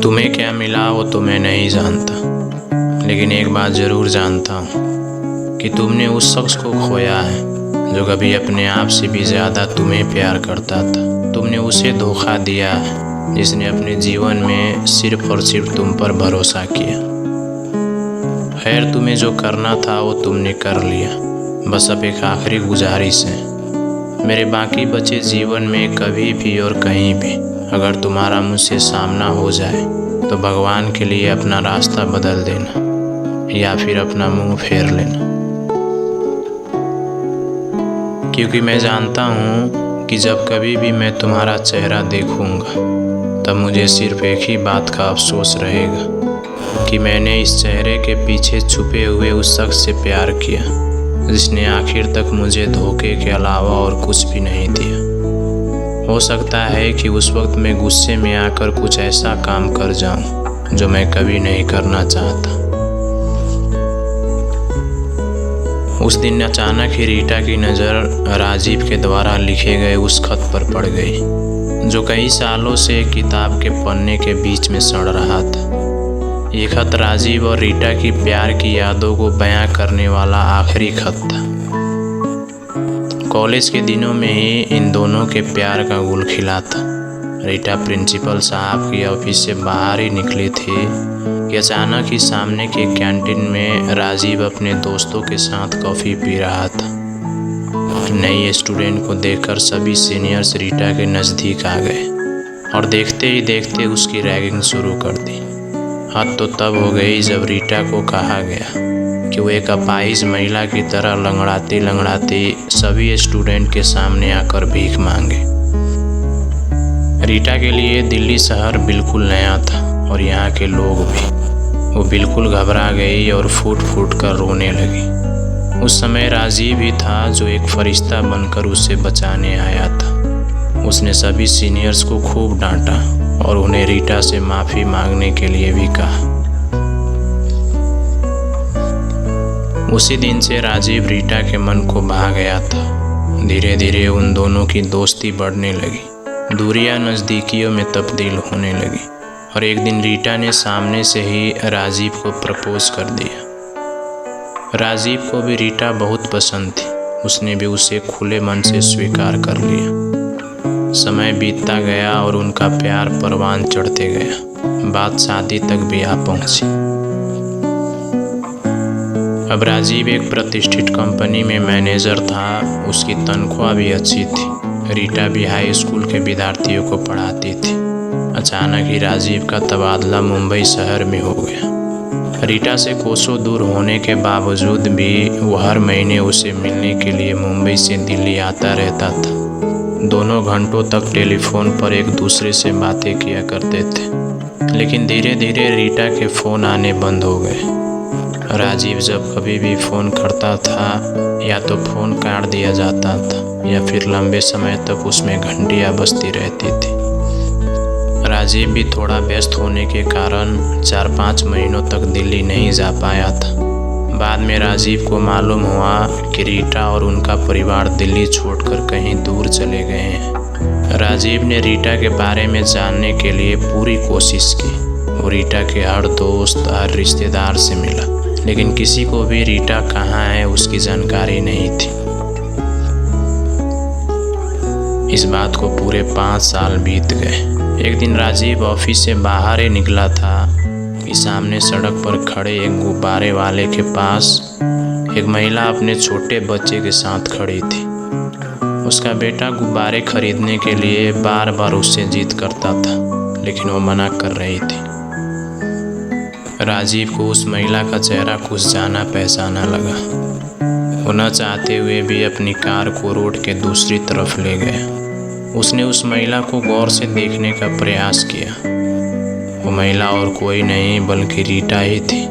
तुम्हें क्या मिला वो तो मैं नहीं जानता, लेकिन एक बात ज़रूर जानता हूँ कि तुमने उस शख्स को खोया है जो कभी अपने आप से भी ज़्यादा तुम्हें प्यार करता था। तुमने उसे धोखा दिया है जिसने अपने जीवन में सिर्फ और सिर्फ तुम पर भरोसा किया। खैर, तुम्हें जो करना था वो तुमने कर लिया। बस अब एक आखिरी गुजारिश है, मेरे बाकी बचे जीवन में कभी भी और कहीं भी अगर तुम्हारा मुझसे सामना हो जाए तो भगवान के लिए अपना रास्ता बदल देना या फिर अपना मुंह फेर लेना, क्योंकि मैं जानता हूँ कि जब कभी भी मैं तुम्हारा चेहरा देखूँगा तब मुझे सिर्फ एक ही बात का अफसोस रहेगा कि मैंने इस चेहरे के पीछे छुपे हुए उस शख्स से प्यार किया जिसने आखिर तक मुझे धोखे के अलावा और कुछ भी नहीं दिया। हो सकता है कि उस वक्त मैं गुस्से में आकर कुछ ऐसा काम कर जाऊं जो मैं कभी नहीं करना चाहता। उस दिन अचानक ही रीटा की नज़र राजीव के द्वारा लिखे गए उस खत पर पड़ गई जो कई सालों से किताब के पन्ने के बीच में सड़ रहा था। ये खत राजीव और रीटा की प्यार की यादों को बयां करने वाला आखिरी खत था। कॉलेज के दिनों में ही इन दोनों के प्यार का गुल खिला था। रीटा प्रिंसिपल साहब की ऑफिस से बाहर ही निकली थी कि अचानक ही सामने के कैंटीन में राजीव अपने दोस्तों के साथ कॉफ़ी पी रहा था। नई स्टूडेंट को देखकर सभी सीनियर्स रीटा के नज़दीक आ गए और देखते ही देखते उसकी रैगिंग शुरू कर दी। हद तो तब हो गई जब रीटा को कहा गया कि वो एक अपाहिज महिला की तरह लंगड़ाती लंगड़ाती सभी स्टूडेंट के सामने आकर भीख मांगे। रीटा के लिए दिल्ली शहर बिल्कुल नया था और यहाँ के लोग भी। वो बिल्कुल घबरा गई और फूट फूट कर रोने लगी। उस समय राजीव ही था जो एक फरिश्ता बनकर उसे बचाने आया था। उसने सभी सीनियर्स को खूब डांटा और उन्हें रीटा से माफ़ी मांगने के लिए भी कहा। उसी दिन से राजीव रीटा के मन को भा गया था। धीरे धीरे उन दोनों की दोस्ती बढ़ने लगी, दूरियां नज़दीकियों में तब्दील होने लगी और एक दिन रीटा ने सामने से ही राजीव को प्रपोज कर दिया। राजीव को भी रीटा बहुत पसंद थी। उसने भी उसे खुले मन से स्वीकार कर लिया। समय बीतता गया और उनका प्यार परवान चढ़ते गया। बात शादी तक भी आ पहुंची। अब राजीव एक प्रतिष्ठित कंपनी में मैनेजर था। उसकी तनख्वाह भी अच्छी थी। रीटा भी हाई स्कूल के विद्यार्थियों को पढ़ाती थी। अचानक ही राजीव का तबादला मुंबई शहर में हो गया। रीटा से कोसों दूर होने के बावजूद भी वो हर महीने उसे मिलने के लिए मुंबई से दिल्ली आता रहता था। दोनों घंटों तक टेलीफोन पर एक दूसरे से बातें किया करते थे, लेकिन धीरे धीरे रीटा के फ़ोन आने बंद हो गए। राजीव जब कभी भी फ़ोन करता था या तो फ़ोन काट दिया जाता था या फिर लंबे समय तक उसमें घंटियां बजती रहती थी। राजीव भी थोड़ा व्यस्त होने के कारण 4-5 महीनों तक दिल्ली नहीं जा पाया था। बाद में राजीव को मालूम हुआ कि रीटा और उनका परिवार दिल्ली छोड़कर कहीं दूर चले गए हैं। राजीव ने रीटा के बारे में जानने के लिए पूरी कोशिश की। वो रीटा के हर दोस्त, हर रिश्तेदार से मिला, लेकिन किसी को भी रीटा कहाँ है उसकी जानकारी नहीं थी। इस बात को पूरे 5 साल बीत गए। एक दिन राजीव ऑफिस से बाहर ही निकला था कि सामने सड़क पर खड़े एक गुब्बारे वाले के पास एक महिला अपने छोटे बच्चे के साथ खड़ी थी। उसका बेटा गुब्बारे खरीदने के लिए बार बार उससे जिद करता था, लेकिन वो मना कर रही थी। राजीव को उस महिला का चेहरा कुछ जाना पहचाना लगा। वो न चाहते हुए भी अपनी कार को रोड के दूसरी तरफ ले गया। उसने उस महिला को गौर से देखने का प्रयास किया। वो महिला और कोई नहीं बल्कि रीटा ही थी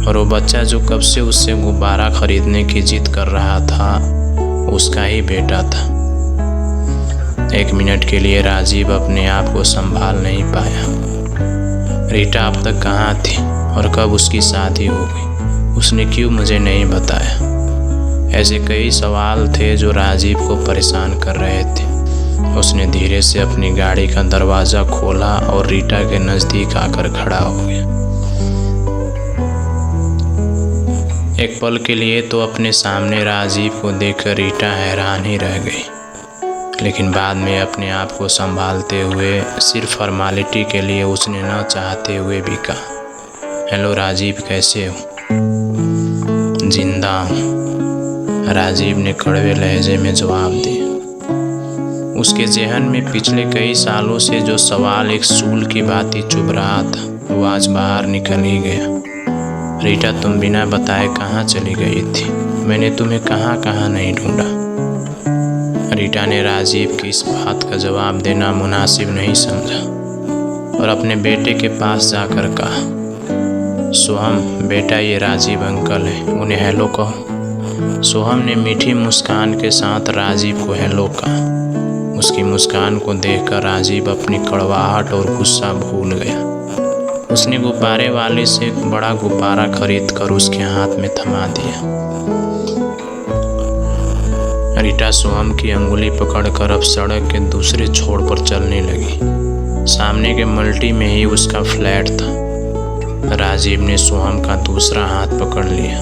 और वो बच्चा जो कब से उससे गुब्बारा खरीदने की जिद कर रहा था उसका ही बेटा था। 1 मिनट के लिए राजीव अपने आप को संभाल नहीं पाया। रीटा अब तक कहाँ थी और कब उसकी शादी हो गई? उसने क्यों मुझे नहीं बताया? ऐसे कई सवाल थे जो राजीव को परेशान कर रहे थे। उसने धीरे से अपनी गाड़ी का दरवाज़ा खोला और रीटा के नज़दीक आकर खड़ा हो गया। एक पल के लिए तो अपने सामने राजीव को देखकर रीटा हैरान ही रह गई, लेकिन बाद में अपने आप को संभालते हुए सिर्फ फॉर्मेलिटी के लिए उसने न चाहते हुए भी कहा, हेलो राजीव, कैसे हो? जिंदा हूँ, राजीव ने कड़वे लहजे में जवाब दिया। उसके ज़हन में पिछले कई सालों से जो सवाल एक सूल की भांति चुभ रहा था वो आज बाहर निकल ही गया। रीटा, तुम बिना बताए कहाँ चली गई थी? मैंने तुम्हें कहाँ कहाँ नहीं ढूंढा। रीटा ने राजीव की इस बात का जवाब देना मुनासिब नहीं समझा और अपने बेटे के पास जाकर कहा, सोहम बेटा, ये राजीव अंकल है, उन्हें हेलो कहो। सोहम ने मीठी मुस्कान के साथ राजीव को हेलो कहा। उसकी मुस्कान को देखकर राजीव अपनी कड़वाहट और गुस्सा भूल गया। उसने गुब्बारे वाले से एक बड़ा गुब्बारा खरीदकर उसके हाथ में थमा दिया। रीटा सोहम की अंगुली पकड़कर अब सड़क के दूसरे छोर पर चलने लगी। सामने के मल्टी में ही उसका फ्लैट था। राजीव ने सोहम का दूसरा हाथ पकड़ लिया।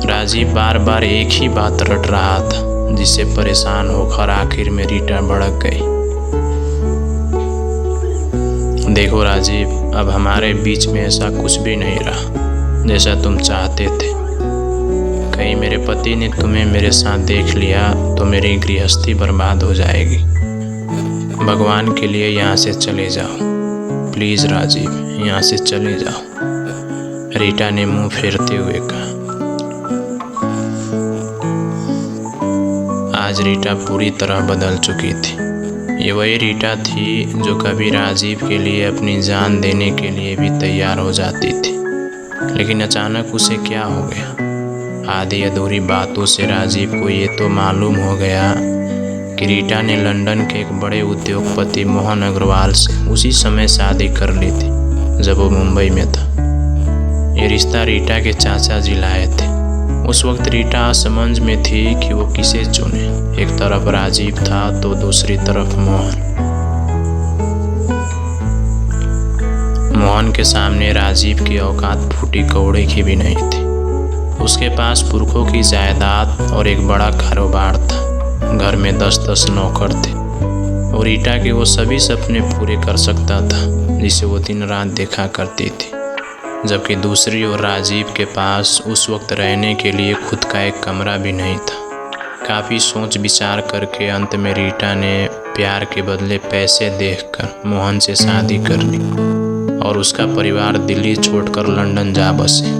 राजीव बार बार एक ही बात रट रहा था, जिससे परेशान होकर आखिर में रीटा भड़क गई। देखो राजीव, अब हमारे बीच में ऐसा कुछ भी नहीं रहा जैसा तुम चाहते थे। कहीं मेरे पति ने तुम्हें मेरे साथ देख लिया तो मेरी गृहस्थी बर्बाद हो जाएगी। भगवान के लिए यहाँ से चले जाओ, प्लीज़ राजीव, यहाँ से चले जाओ, रीटा ने मुंह फेरते हुए कहा। आज रीटा पूरी तरह बदल चुकी थी। ये वही रीटा थी जो कभी राजीव के लिए अपनी जान देने के लिए भी तैयार हो जाती थी, लेकिन अचानक उसे क्या हो गया? आधी अधूरी बातों से राजीव को ये तो मालूम हो गया कि रीटा ने लंदन के एक बड़े उद्योगपति मोहन अग्रवाल से उसी समय शादी कर ली थी जब वो मुंबई में था। ये रिश्ता रीटा के चाचा जी लाए थे। उस वक्त रीटा असमंज में थी कि वो किसे चुने। एक तरफ राजीव था तो दूसरी तरफ मोहन। मोहन के सामने राजीव की औकात फूटी कौड़े की भी नहीं थी। उसके पास पुरखों की जायदाद और एक बड़ा कारोबार था। घर में 10-10 नौकर थे और रीटा के वो सभी सपने पूरे कर सकता था जिसे वो दिन रात देखा करती थी। जबकि दूसरी ओर राजीव के पास उस वक्त रहने के लिए खुद का एक कमरा भी नहीं था। काफ़ी सोच विचार करके अंत में रीटा ने प्यार के बदले पैसे देखकर मोहन से शादी कर ली और उसका परिवार दिल्ली छोड़कर लंदन जा बसे।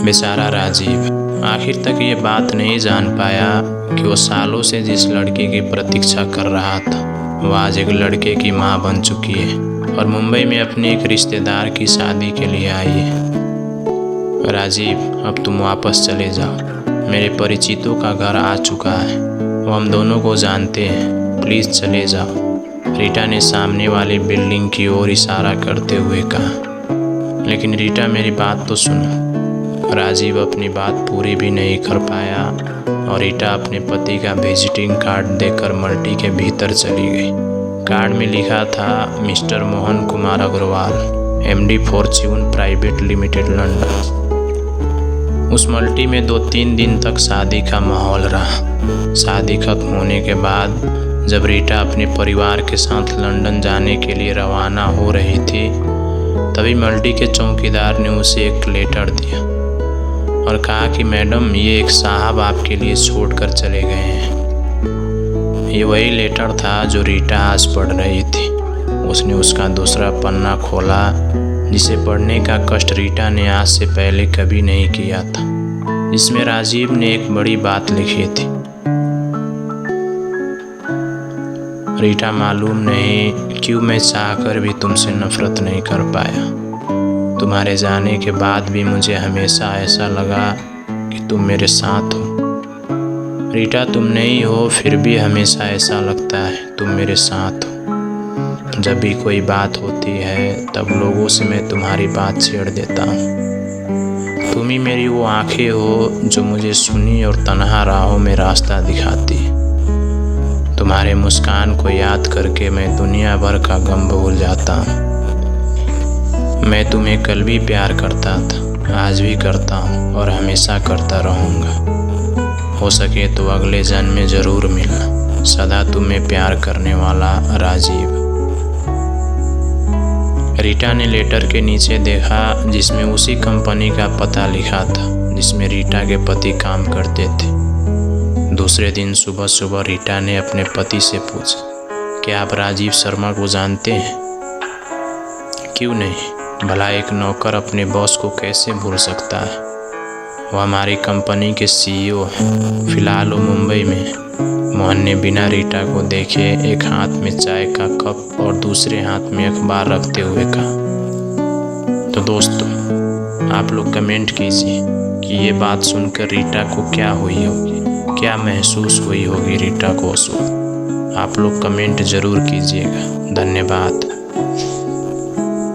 बेचारा राजीव आखिर तक ये बात नहीं जान पाया कि वो सालों से जिस लड़के की प्रतीक्षा कर रहा था वो आज एक लड़के की माँ बन चुकी है और मुंबई में अपने एक रिश्तेदार की शादी के लिए आई है। राजीव, अब तुम वापस चले जाओ। मेरे परिचितों का घर आ चुका है, वो हम दोनों को जानते हैं, प्लीज़ चले जाओ, रीटा ने सामने वाली बिल्डिंग की ओर इशारा करते हुए कहा। लेकिन रीटा, मेरी बात तो सुनो। राजीव अपनी बात पूरी भी नहीं कर पाया और रीटा अपने पति का विजिटिंग कार्ड देकर मल्टी के भीतर चली गई। कार्ड में लिखा था, mister Mohan Kumar Agrawal, MD Fortune private limited, London. उस मल्टी में 2-3 दिन तक शादी का माहौल रहा। शादी खत्म होने के बाद जब रीटा अपने परिवार के साथ लंदन जाने के लिए रवाना हो रही थी तभी मल्टी के चौकीदार ने उसे एक लेटर दिया और कहा कि मैडम, ये एक साहब आपके लिए छोड़कर चले गए हैं। ये वही लेटर था जो रीटा आज पढ़ रही थी। उसने उसका दूसरा पन्ना खोला जिसे पढ़ने का कष्ट रीटा ने आज से पहले कभी नहीं किया था, जिसमें राजीव ने एक बड़ी बात लिखी थी। रीटा, मालूम नहीं क्यों मैं चाहकर भी तुमसे नफरत नहीं कर पाया। तुम्हारे जाने के बाद भी मुझे हमेशा ऐसा लगा कि तुम मेरे साथ हो। रीटा, तुम नहीं हो फिर भी हमेशा ऐसा लगता है तुम मेरे साथ हो। जब भी कोई बात होती है तब लोगों से मैं तुम्हारी बात छेड़ देता हूँ। तुम ही मेरी वो आंखें हो जो मुझे सुनी और तन्हा राहों में रास्ता दिखाती। तुम्हारे मुस्कान को याद करके मैं दुनिया भर का गम भूल जाता हूँ। मैं तुम्हें कल भी प्यार करता था, आज भी करता हूँ और हमेशा करता रहूँगा। हो सके तो अगले जन्म में ज़रूर मिलना। सदा तुम्हें प्यार करने वाला राजीव। रीटा ने लेटर के नीचे देखा जिसमें उसी कंपनी का पता लिखा था जिसमें रीटा के पति काम करते थे। दूसरे दिन सुबह सुबह रीटा ने अपने पति से पूछा, क्या आप राजीव शर्मा को जानते हैं? क्यों नहीं, भला एक नौकर अपने बॉस को कैसे भूल सकता है? वो हमारी कंपनी के सीईओ हैं। फिलहाल वो मुंबई में है। मोहन ने बिना रीटा को देखे एक हाथ में चाय का कप और दूसरे हाथ में अखबार रखते हुए कहा। तो दोस्तों, आप लोग कमेंट कीजिए कि ये बात सुनकर रीटा को क्या हुई होगी, क्या महसूस हुई होगी रीटा को उस वक्त। आप लोग कमेंट ज़रूर कीजिएगा। धन्यवाद।